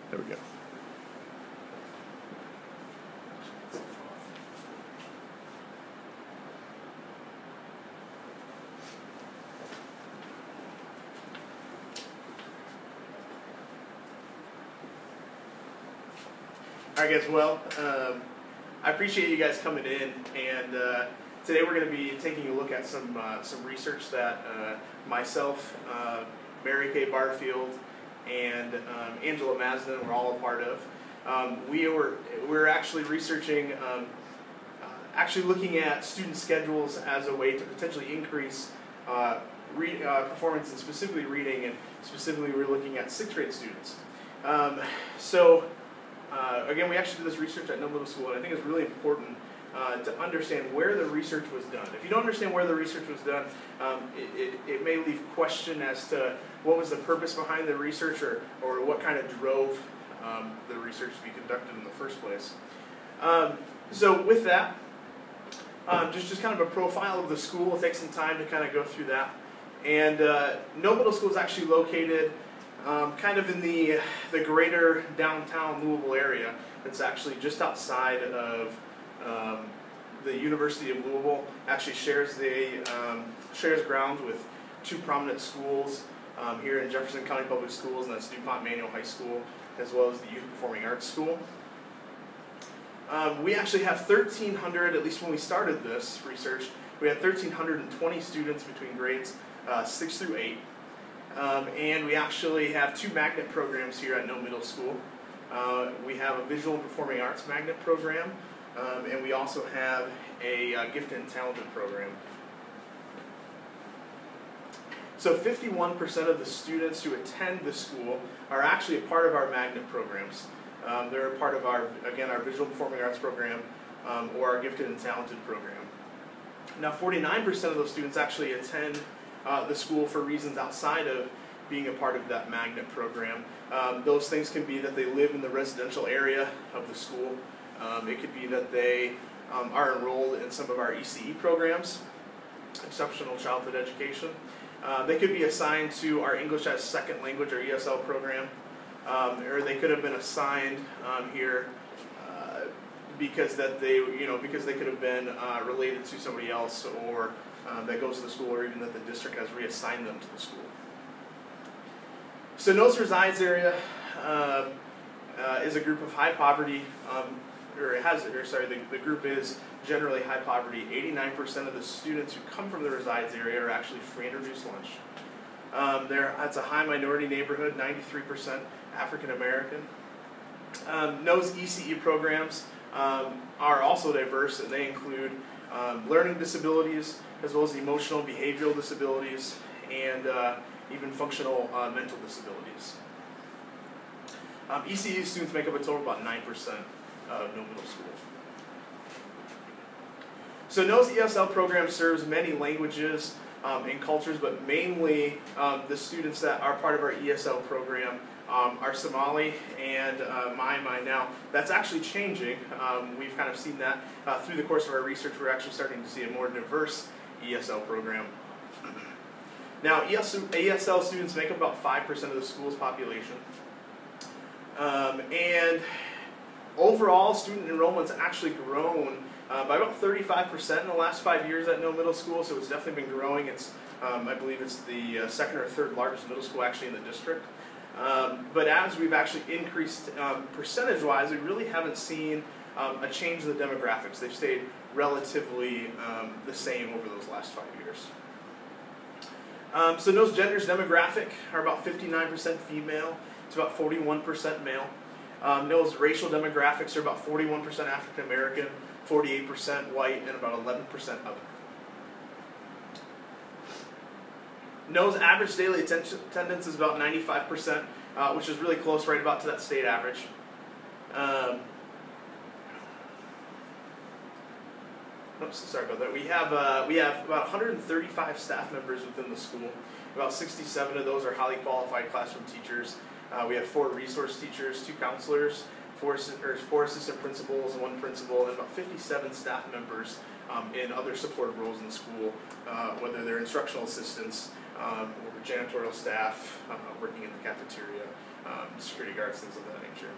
There we go. All right, guys. Well, I appreciate you guys coming in, and today we're going to be taking a look at some research that myself, Mary Kay Barfield, and Angela Masden were all a part of. We're actually researching, actually looking at student schedules as a way to potentially increase performance in specifically reading, and specifically we're looking at 6th grade students. Again, we actually did this research at No Middle School, and I think it's really important to understand where the research was done. If you don't understand where the research was done, it may leave question as to what was the purpose behind the research, or what kind of drove the research to be conducted in the first place. So with that, just kind of a profile of the school. We'll take some time to kind of go through that. And No Middle School is actually located kind of in the greater downtown Louisville area. It's actually just outside of the University of Louisville. Actually shares ground with 2 prominent schools here in Jefferson County Public Schools, and that's DuPont Manual High School, as well as the Youth Performing Arts School. We actually have 1,300, at least when we started this research, we had 1,320 students between grades 6 through 8. And we actually have 2 magnet programs here at No Middle School. We have a Visual and Performing Arts magnet program, and we also have a Gifted and Talented program. So 51% of the students who attend the school are actually a part of our magnet programs. They're a part of our Visual and Performing Arts program, or our Gifted and Talented program. Now 49% of those students actually attend the school for reasons outside of being a part of that magnet program. Those things can be that they live in the residential area of the school. It could be that they are enrolled in some of our ECE programs, Exceptional Childhood Education. They could be assigned to our English as Second Language, or ESL program, or they could have been assigned here because they could have been related to somebody else, or that goes to the school, or even that the district has reassigned them to the school. So No's resides area is a group of high poverty, the group is generally high poverty. 89% of the students who come from the resides area are actually free and reduced lunch. That's a high minority neighborhood, 93% African American. No's ECE programs are also diverse, and they include learning disabilities, as well as emotional and behavioral disabilities, and even functional mental disabilities. ECE students make up a total of about 9% of No Middle School. So No's ESL program serves many languages and cultures, but mainly the students that are part of our ESL program are Somali and Myanmar. Now, that's actually changing. We've kind of seen that through the course of our research. We're actually starting to see a more diverse ESL program. Now, ESL students make up about 5% of the school's population. And overall, student enrollment's actually grown by about 35% in the last 5 years at No Middle School, so it's definitely been growing. It's, I believe it's the second or third largest middle school actually in the district. But as we've actually increased percentage-wise, we really haven't seen a change in the demographics. They've stayed relatively the same over those last 5 years. So No's genders demographic are about 59% female to about 41% male. No's racial demographics are about 41% African American, 48% white, and about 11% other. No's average daily attendance is about 95%, which is really close, right about to that state average. Oops, sorry about that. We have about 135 staff members within the school. About 67 of those are highly qualified classroom teachers. We have 4 resource teachers, 2 counselors, 4 assistant principals, 1 principal, and about 57 staff members in other supportive roles in the school, whether they're instructional assistants or janitorial staff working in the cafeteria, security guards, things of that nature.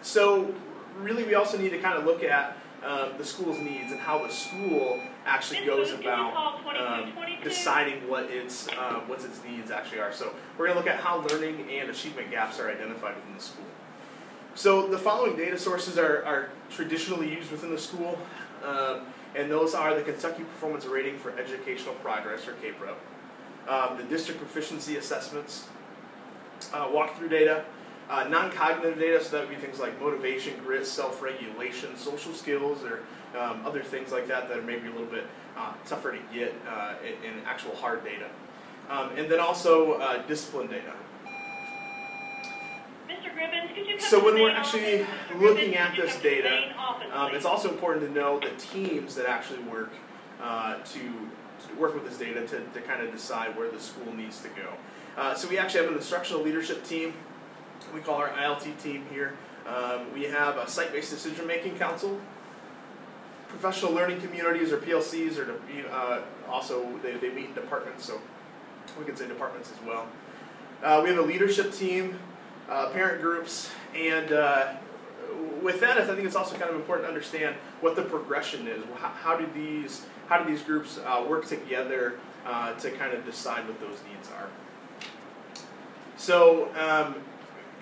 So really we also need to kind of look at the school's needs and how the school actually goes about deciding what its needs actually are. So we're going to look at how learning and achievement gaps are identified within the school. So the following data sources are traditionally used within the school, and those are the Kentucky Performance Rating for Educational Progress, or KPREP, the District Proficiency Assessments, walkthrough data, non-cognitive data, so that would be things like motivation, grit, self-regulation, social skills, or other things like that that are maybe a little bit tougher to get in actual hard data. And then also discipline data. So when we're actually looking at this data, it's also important to know the teams that actually work to work with this data to kind of decide where the school needs to go. So we actually have an instructional leadership team. We call our ILT team here. We have a site-based decision-making council, professional learning communities, or PLCs, or also they meet in departments, so we can say departments as well. We have a leadership team, parent groups, and with that, I think it's also kind of important to understand what the progression is. How do these groups work together to kind of decide what those needs are? So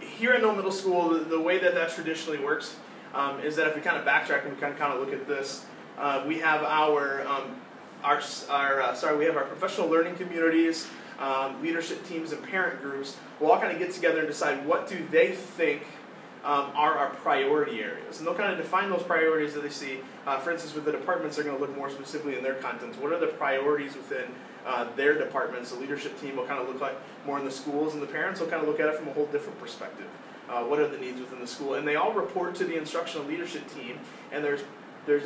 here at Knoll Middle School, the way that traditionally works is that if we kind of backtrack and we kind of look at this, we have our professional learning communities, leadership teams, and parent groups will all kind of get together and decide what do they think are our priority areas. And they'll kind of define those priorities that they see. For instance, with the departments, they're going to look more specifically in their contents. What are the priorities within their departments? The leadership team will kind of look like more in the schools, and the parents will kind of look at it from a whole different perspective. What are the needs within the school? And they all report to the instructional leadership team, and there's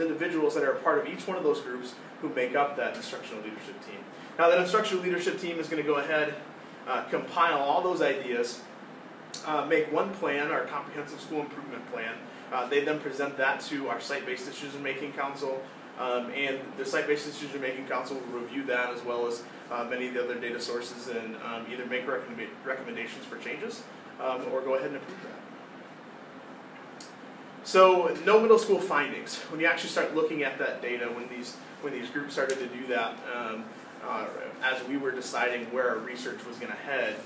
individuals that are a part of each one of those groups who make up that instructional leadership team. Now that instructional leadership team is going to go ahead, compile all those ideas, make one plan, our comprehensive school improvement plan. They then present that to our site-based decision-making council, and the site-based decision-making council will review that as well as many of the other data sources and either make recommendations for changes or go ahead and approve that. So, Knoll Middle School findings. When you actually start looking at that data, when these groups started to do that, as we were deciding where our research was going to head,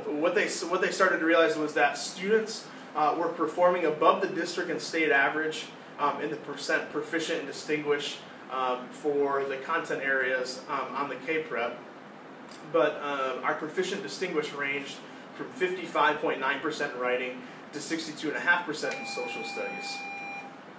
what they started to realize was that students were performing above the district and state average in the percent proficient and distinguished for the content areas on the KPREP, but our proficient distinguished ranged from 55.9% in writing to 62.5% in social studies.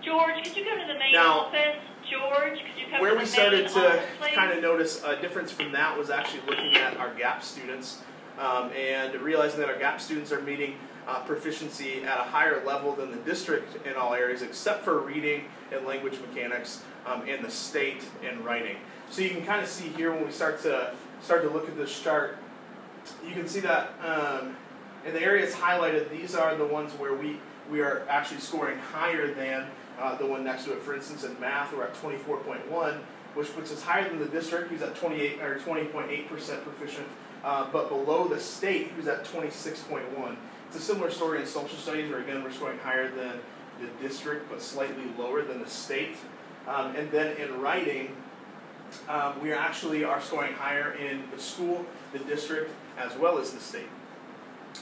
George, could you come to the main office? George, could you come where to the we started main to office, please? kind of notice a difference from that was actually looking at our GAP students and realizing that our GAP students are meeting proficiency at a higher level than the district in all areas except for reading and language mechanics and the state in writing. So you can kind of see here when we start to look at this chart, you can see that in the areas highlighted, these are the ones where we are actually scoring higher than the one next to it. For instance, in math, we're at 24.1, which puts us higher than the district, who's at 20.8% proficient, but below the state, who's at 26.1. It's a similar story in social studies, where again we're scoring higher than the district, but slightly lower than the state. And then in writing, we actually are scoring higher in the school, the district, as well as the state.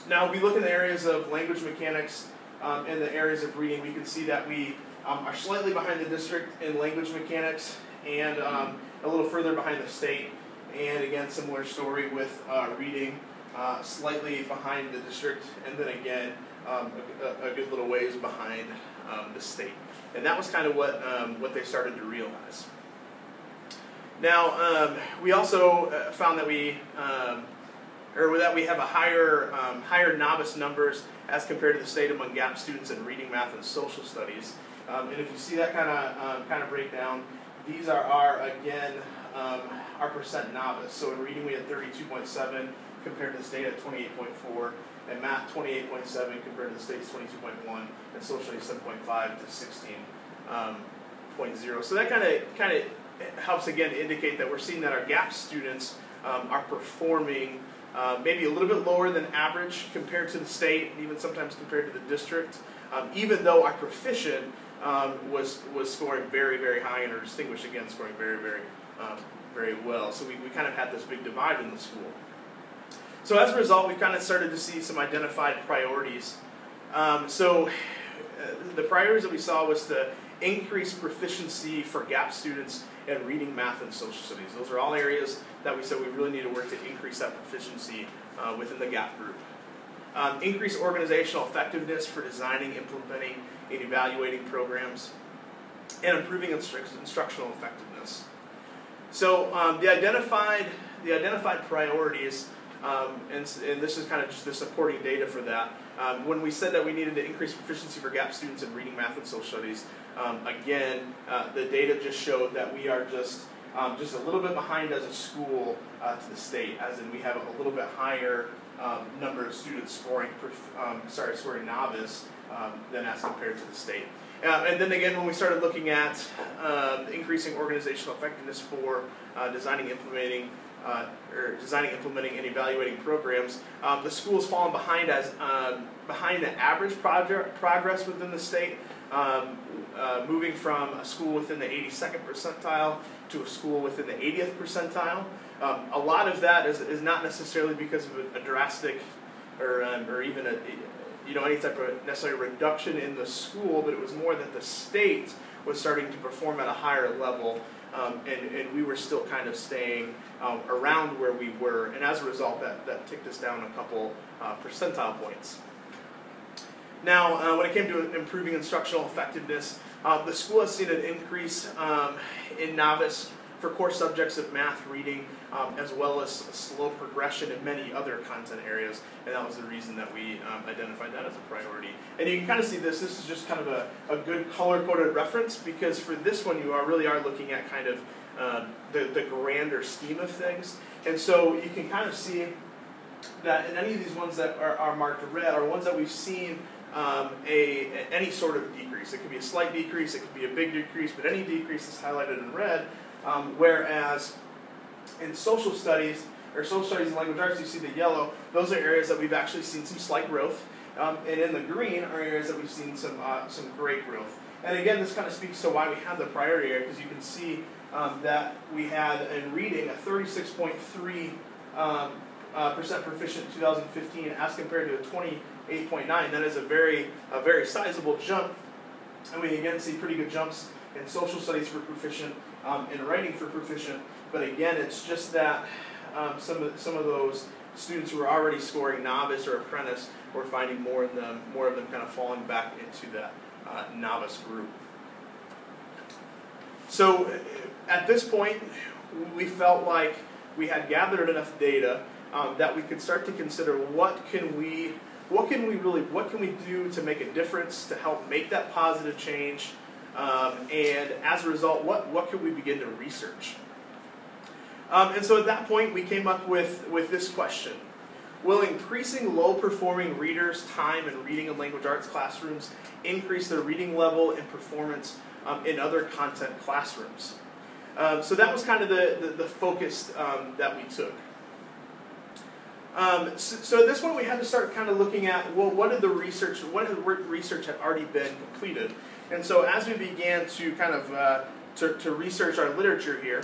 Now, if we look in the areas of language mechanics and the areas of reading, we can see that we are slightly behind the district in language mechanics and a little further behind the state. And again, similar story with reading, slightly behind the district, and then again, a good little ways behind the state. And that was kind of what they started to realize. Now, we also found that we have a higher novice numbers as compared to the state among GAP students in reading, math, and social studies. And if you see that kind of breakdown, these are our percent novice. So in reading we had 32.7 compared to the state at 28.4, and math 28.7 compared to the state's 22.1, and social 7.5 to 16.0. So that kind of helps again indicate that we're seeing that our GAP students are performing maybe a little bit lower than average compared to the state, and even sometimes compared to the district, even though our proficient was scoring very, very high, and our distinguished, again, scoring very, very well. So we kind of had this big divide in the school. So as a result, we kind of started to see some identified priorities. The priorities that we saw was to increase proficiency for GAP students in reading, math, and social studies. Those are all areas that we said we really need to work to increase that proficiency within the GAP group. Increase organizational effectiveness for designing, implementing, and evaluating programs, and improving instructional effectiveness. So the identified priorities, and this is kind of just the supporting data for that. When we said that we needed to increase proficiency for GAP students in reading, math, and social studies, again, the data just showed that we are just a little bit behind as a school to the state, as in we have a little bit higher number of students scoring novice than as compared to the state. And then again, when we started looking at increasing organizational effectiveness for designing, implementing, and evaluating programs, the school's fallen behind behind the average progress within the state, moving from a school within the 82nd percentile to a school within the 80th percentile. A lot of that is not necessarily because of a drastic or even any type of necessary reduction in the school, but it was more that the state was starting to perform at a higher level, and we were still kind of staying around where we were, and as a result, that ticked us down a couple percentile points. Now, when it came to improving instructional effectiveness, the school has seen an increase in novice for core subjects of math, reading, as well as slow progression in many other content areas, and that was the reason that we identified that as a priority. And you can kind of see this is just kind of a good color-coded reference, because for this one you really are looking at kind of the grander scheme of things. And so you can kind of see that in any of these ones that are marked red are ones that we've seen any sort of decrease. It could be a slight decrease, it could be a big decrease, but any decrease is highlighted in red. Whereas in social studies and language arts, you see the yellow. Those are areas that we've actually seen some slight growth, and in the green are areas that we've seen some great growth. And again, this kind of speaks to why we have the priority area, because you can see that we had in reading a 36.3% proficient in 2015 as compared to a 28.9. That is a very sizable jump, and we again see pretty good jumps in social studies for proficient, in writing for proficient. But again, it's just that some of those students who are already scoring novice or apprentice, we're finding more of them kind of falling back into that novice group. So at this point, we felt like we had gathered enough data that we could start to consider what can we do to make a difference to help make that positive change, and as a result, what could we begin to research? And so at that point, we came up with this question: will increasing low-performing readers' time in reading and language arts classrooms increase their reading level and performance in other content classrooms? So that was kind of the focus that we took. So at this point, we had to start kind of looking at, well, what research had already been completed. And so as we began to kind of to research our literature here,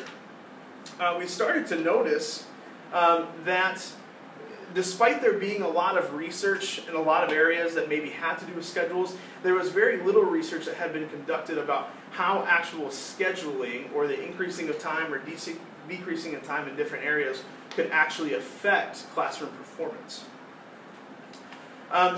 we started to notice that despite there being a lot of research in a lot of areas that maybe had to do with schedules, there was very little research that had been conducted about how actual scheduling, or the increasing of time or decreasing in time in different areas, could actually affect classroom performance.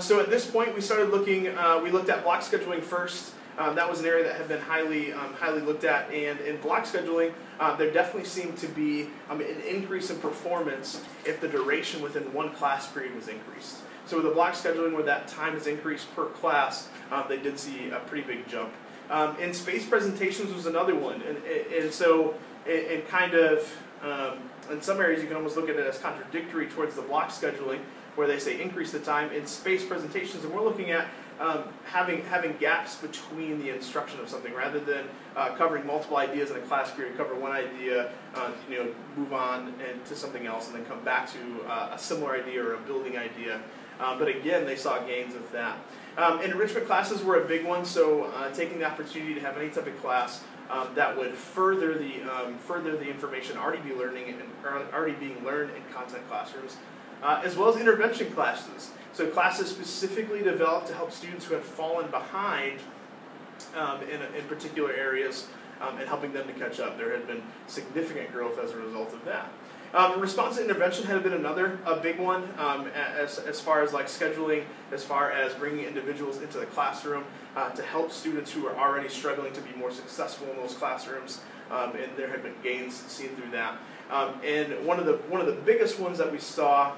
So at this point, we started looking. We looked at block scheduling first. That was an area that had been highly looked at, and in block scheduling, there definitely seemed to be an increase in performance if the duration within one class period was increased. So with the block scheduling, where that time is increased per class, they did see a pretty big jump. And space presentations was another one, and so it kind of in some areas you can almost look at it as contradictory towards the block scheduling, where they say increase the time in space presentations, and we're looking at having gaps between the instruction of something, rather than covering multiple ideas in a class period, cover one idea, move on and to something else, and then come back to a similar idea or a building idea. But again, they saw gains with that. Enrichment classes were a big one, so taking the opportunity to have any type of class that would further the information already being learned in content classrooms, as well as intervention classes. So classes specifically developed to help students who had fallen behind in particular areas and helping them to catch up. There had been significant growth as a result of that. Response to intervention had been another big one as far as like scheduling, as far as bringing individuals into the classroom to help students who are already struggling to be more successful in those classrooms, and there had been gains seen through that. And one of the biggest ones that we saw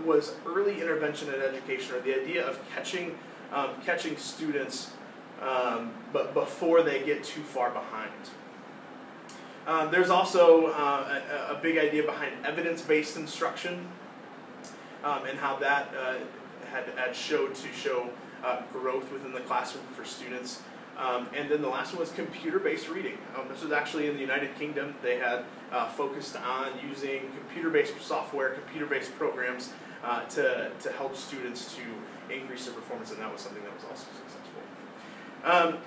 was early intervention in education, or the idea of catching students but before they get too far behind. There's also a big idea behind evidence-based instruction and how that had show growth within the classroom for students. And then the last one was computer-based reading. This was actually in the United Kingdom. They had focused on using computer-based software, computer-based programs to help students to increase their performance, and that was something that was also successful.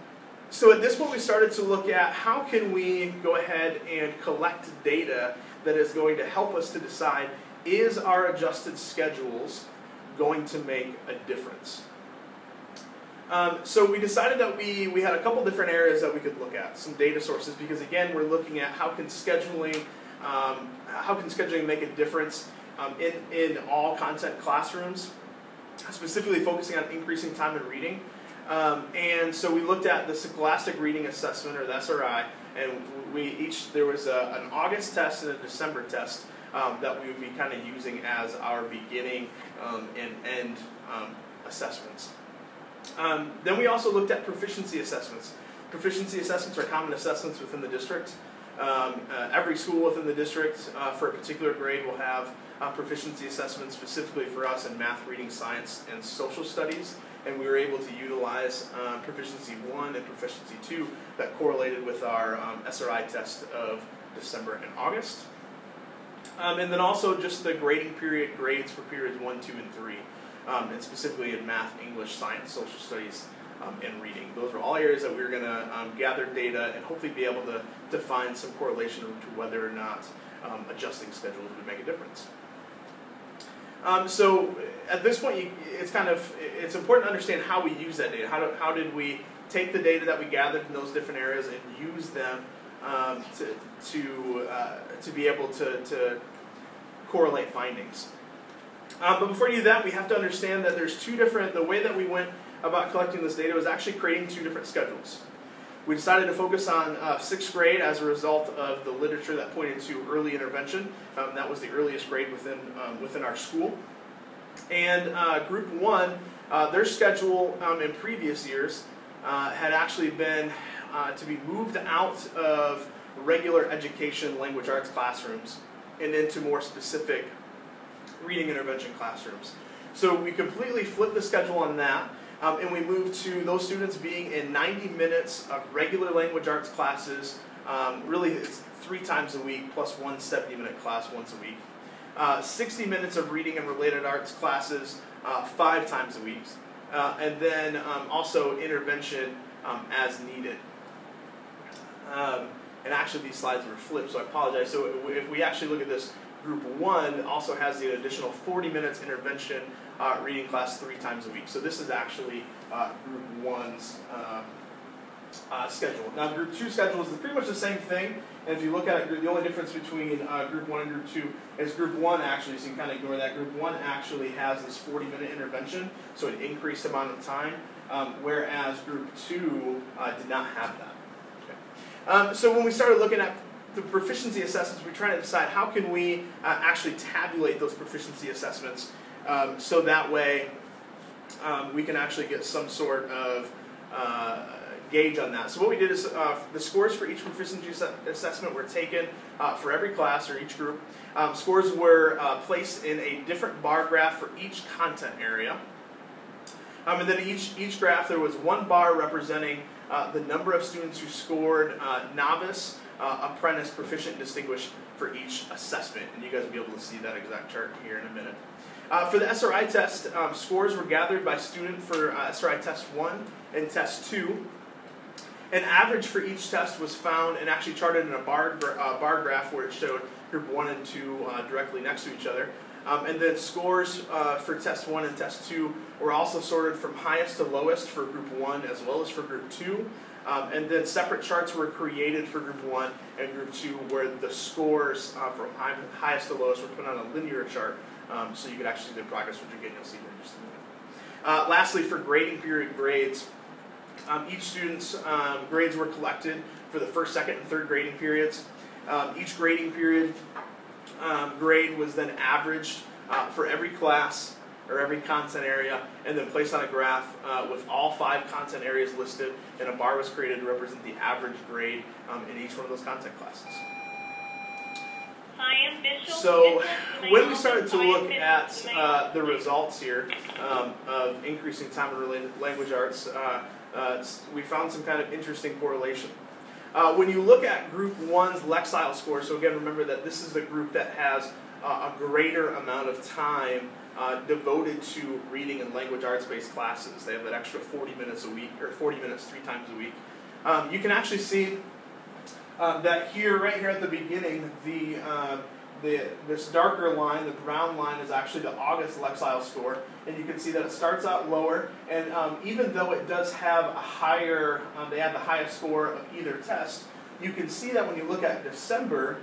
So at this point we started to look at how can we go ahead and collect data that is going to help us to decide, is our adjusted schedules going to make a difference? So we decided that we had a couple different areas that we could look at, some data sources, because again we're looking at how can scheduling make a difference in all content classrooms, specifically focusing on increasing time in reading. And so we looked at the Scholastic Reading Assessment, or the SRI, and there was an August test and a December test that we would be kind of using as our beginning and end assessments. Then we also looked at proficiency assessments. Proficiency assessments are common assessments within the district. Every school within the district for a particular grade will have proficiency assessments specifically for us in math, reading, science, and social studies. And we were able to utilize Proficiency 1 and Proficiency 2 that correlated with our SRI test of December and August. And then also just the grading period grades for periods 1, 2, and 3, and specifically in math, English, science, social studies, and reading. Those were all areas that we were going to gather data and hopefully be able to find some correlation to whether or not adjusting schedules would make a difference. So at this point, it's important to understand how we use that data. How did we take the data that we gathered in those different areas and use them to be able to correlate findings. But before you do that, we have to understand that there's the way that we went about collecting this data was actually creating two different schedules. We decided to focus on 6th grade as a result of the literature that pointed to early intervention. That was the earliest grade within our school. And Group 1, their schedule in previous years had actually been to be moved out of regular education language arts classrooms and into more specific reading intervention classrooms. So we completely flipped the schedule on that. And we moved to those students being in 90 minutes of regular language arts classes. Really, it's 3 times a week, plus one 70-minute class once a week. 60 minutes of reading and related arts classes 5 times a week. And then also intervention as needed. And actually, these slides were flipped, so I apologize. So if we actually look at this, Group 1 also has the additional 40 minutes intervention reading class 3 times a week. So this is actually Group 1's schedule. Now Group 2 schedule is pretty much the same thing. And if you look at it, the only difference between Group 1 and Group 2 is Group 1 actually, so you can kind of ignore that, Group 1 actually has this 40-minute intervention, so an increased amount of time, whereas Group 2 did not have that. Okay. So when we started looking at the proficiency assessments, we're trying to decide how can we actually tabulate those proficiency assessments so that way we can actually get some sort of gauge on that. So what we did is the scores for each proficiency assessment were taken for every class or each group. Scores were placed in a different bar graph for each content area. And then each graph there was one bar representing the number of students who scored novice, apprentice, proficient, distinguished for each assessment. And you guys will be able to see that exact chart here in a minute. For the SRI test, scores were gathered by student for SRI Test 1 and Test 2. An average for each test was found and actually charted in a bar graph where it showed Group 1 and 2 directly next to each other. And then scores for Test 1 and Test 2 were also sorted from highest to lowest for Group 1 as well as for Group 2. And then separate charts were created for Group 1 and Group 2 where the scores from highest to lowest were put on a linear chart so you could actually see the progress, which again you'll see here in just a minute. Lastly, for grading period grades, each student's grades were collected for the first, second, and third grading periods. Each grading period grade was then averaged for every class or every content area and then placed on a graph with all 5 content areas listed, and a bar was created to represent the average grade in each one of those content classes. So when we started to look at the results here of increasing time in language arts, we found some kind of interesting correlation. When you look at Group 1's Lexile score, so again remember that this is the group that has a greater amount of time devoted to reading and language arts-based classes. They have that extra 40 minutes a week, or 40 minutes 3 times a week. You can actually see that here, right here at the beginning, this darker line, the brown line, is actually the August Lexile score, and you can see that it starts out lower, and even though it does have a higher, they have the highest score of either test, you can see that when you look at December,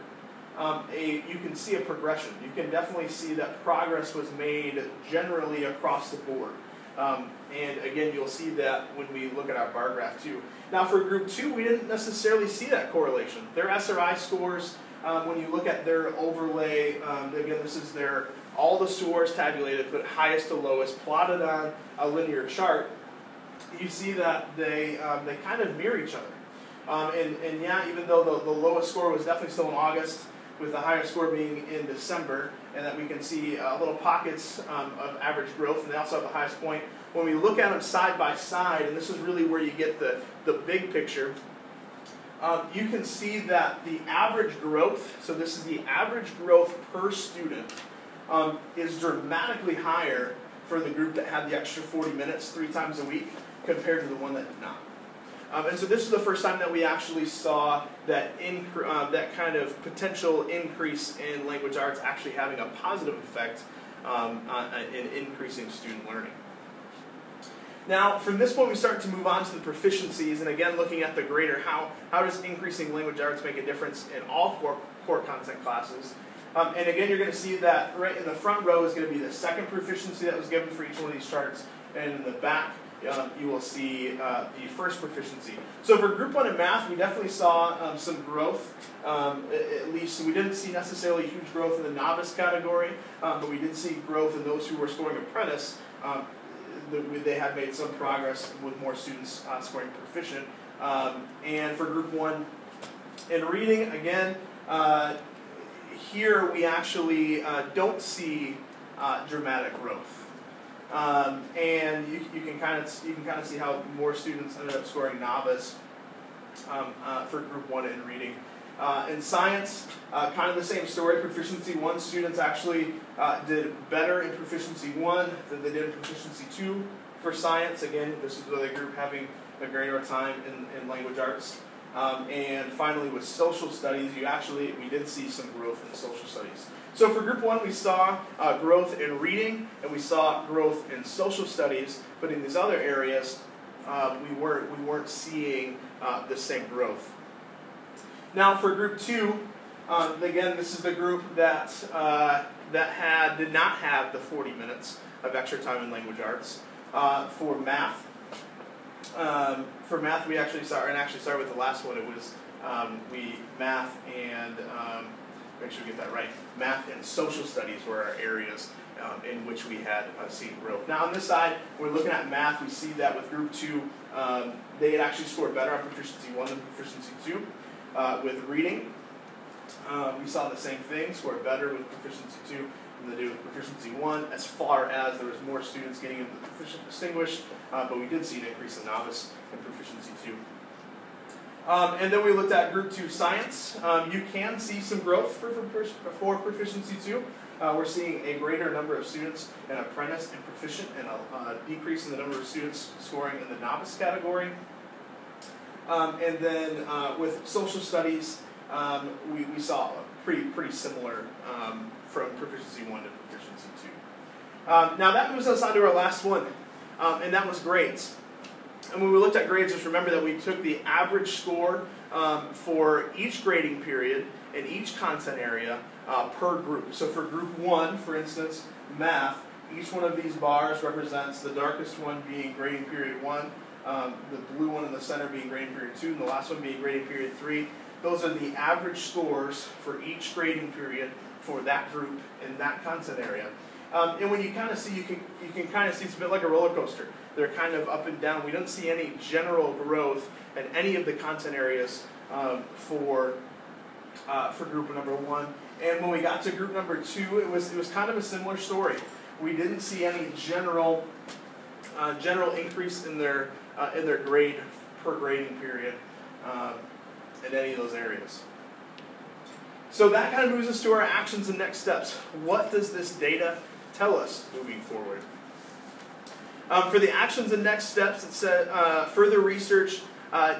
you can see a progression. You can definitely see that progress was made generally across the board. And again, you'll see that when we look at our bar graph too. Now for Group 2, we didn't necessarily see that correlation. Their SRI scores, when you look at their overlay, again, this is all the scores tabulated, but highest to lowest, plotted on a linear chart. You see that they kind of mirror each other. And yeah, even though the lowest score was definitely still in August, with the highest score being in December, and that we can see little pockets of average growth, and they also have the highest point. When we look at them side by side, and this is really where you get the big picture, you can see that the average growth, so this is the average growth per student, is dramatically higher for the group that had the extra 40 minutes 3 times a week compared to the one that did not. And so this is the first time that we actually saw that kind of potential increase in language arts actually having a positive effect in increasing student learning. Now, from this point, we start to move on to the proficiencies, and again, looking at the greater, how does increasing language arts make a difference in all core content classes? And again, you're going to see that right in the front row is going to be the second proficiency that was given for each one of these charts, and in the back, you will see the first proficiency. So for Group 1 in math, we definitely saw some growth, at least. So we didn't see necessarily huge growth in the novice category, but we did see growth in those who were scoring apprentice. They had made some progress with more students scoring proficient. And for Group 1 in reading, again, here we actually don't see dramatic growth. And you can kind of see how more students ended up scoring novice for Group 1 in reading. In science, kind of the same story. Proficiency 1 students actually did better in Proficiency 1 than they did in Proficiency 2 for science. Again, this is the group having a greater time in language arts. And finally, with social studies, we did see some growth in social studies. So for Group 1, we saw growth in reading, and we saw growth in social studies, but in these other areas, we weren't seeing the same growth. Now for Group 2, again, this is the group that did not have the 40 minutes of extra time in language arts. For math, we actually started with the last one. It was math and make sure we get that right. Math and social studies were our areas in which we had seen growth. Now on this side, we're looking at math. We see that with Group 2, they had actually scored better on Proficiency 1 than Proficiency 2. With reading, we saw the same thing, scored better with Proficiency 2 than they did with Proficiency 1, as far as there was more students getting into the Proficient Distinguished, but we did see an increase in Novice and Proficiency 2. And then we looked at Group 2 Science. You can see some growth for Proficiency 2. We're seeing a greater number of students in Apprentice and Proficient, and a decrease in the number of students scoring in the Novice category. And then with Social Studies, we saw pretty similar from Proficiency 1 to Proficiency 2. Now that moves us on to our last one, and that was grades. And when we looked at grades, just remember that we took the average score for each grading period in each content area per group. So for Group 1, for instance, Math, each one of these bars represents the darkest one being grading period 1, the blue one in the center being grading period 2, and the last one being grading period 3. Those are the average scores for each grading period for that group in that content area. And when you kind of see, you can kind of see it's a bit like a roller coaster. They're kind of up and down. We don't see any general growth in any of the content areas for group number 1. And when we got to group number 2, it was kind of a similar story. We didn't see any general increase in their grade per grading period in any of those areas. So that kind of moves us to our actions and next steps. What does this data tell us moving forward? For the actions and next steps, it said further research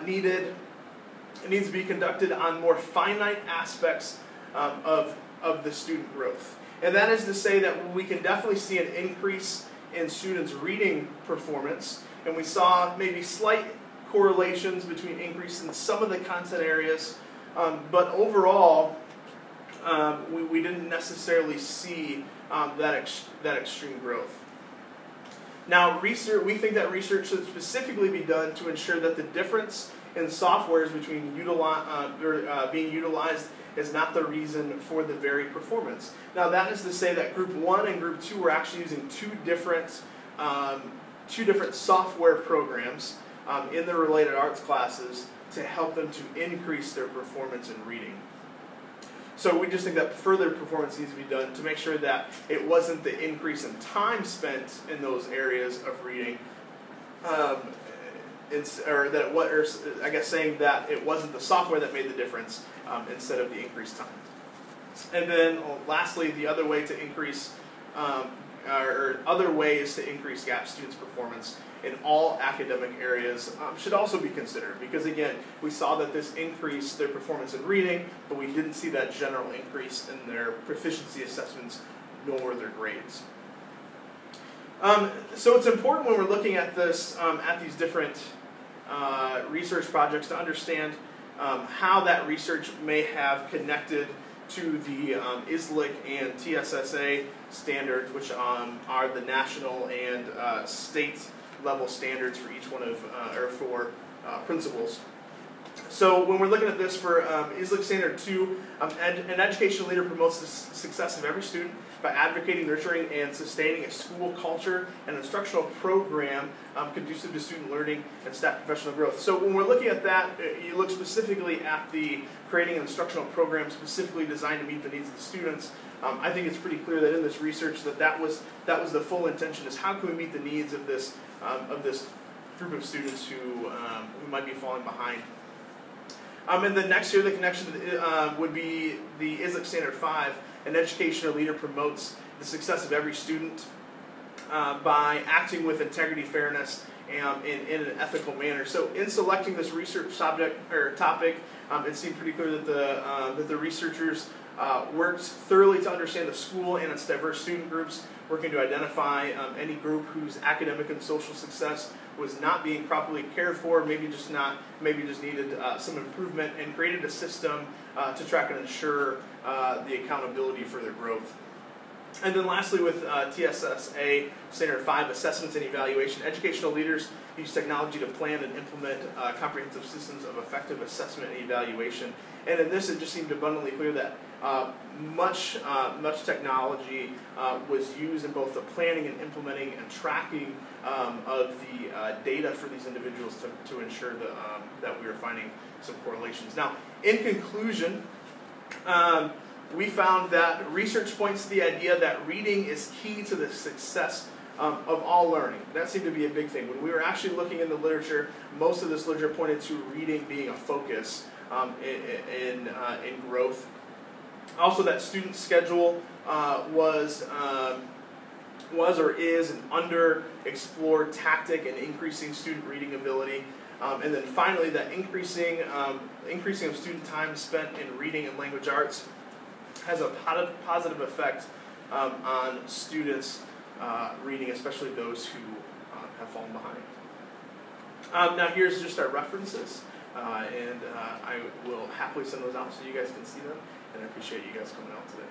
needs to be conducted on more finite aspects of the student growth. And that is to say that we can definitely see an increase in students' reading performance, and we saw maybe slight correlations between increase in some of the content areas, but overall, we didn't necessarily see that extreme growth. Now, we think that research should specifically be done to ensure that the difference in softwares between being utilized is not the reason for the varied performance. Now, that is to say that Group 1 and Group 2 were actually using two different software programs in the related arts classes to help them to increase their performance in reading. So we just think that further performance needs to be done to make sure that it wasn't the increase in time spent in those areas of reading, saying that it wasn't the software that made the difference instead of the increased time. And then lastly, the other way to increase, or other ways to increase GAP students' performance in all academic areas should also be considered, because again, we saw that this increased their performance in reading, but we didn't see that general increase in their proficiency assessments nor their grades. So it's important when we're looking at this, at these different research projects, to understand how that research may have connected to the ISLIC and TSSA standards, which are the national and state level standards for each one of, for principals. So when we're looking at this for ISLIC Standard 2, an educational leader promotes the success of every student by advocating, nurturing, and sustaining a school culture and instructional program conducive to student learning and staff professional growth. So when we're looking at that, you look specifically at the creating an instructional program specifically designed to meet the needs of the students. I think it's pretty clear that in this research that was the full intention, is how can we meet the needs of this group of students who might be falling behind. And then next year, the connection would be the ISLIC Standard 5. An educational leader promotes the success of every student by acting with integrity, fairness, and in an ethical manner. So in selecting this research subject or topic, it seemed pretty clear that the researchers worked thoroughly to understand the school and its diverse student groups, working to identify any group whose academic and social success was not being properly cared for, maybe just needed some improvement, and created a system to track and ensure the accountability for their growth. And then lastly, with TSSA Standard 5, assessments and evaluation, educational leaders use technology to plan and implement comprehensive systems of effective assessment and evaluation. And in this, it just seemed abundantly clear that much technology was used in both the planning and implementing and tracking of the data for these individuals to ensure that we were finding some correlations. Now, in conclusion, we found that research points to the idea that reading is key to the success of all learning. That seemed to be a big thing. When we were actually looking in the literature, most of this literature pointed to reading being a focus in growth. Also, that student schedule was or is an underexplored tactic in increasing student reading ability. And then finally, that increasing of student time spent in reading and language arts has a positive effect on students' reading, especially those who have fallen behind. Now here's just our references, and I will happily send those out so you guys can see them, and I appreciate you guys coming out today.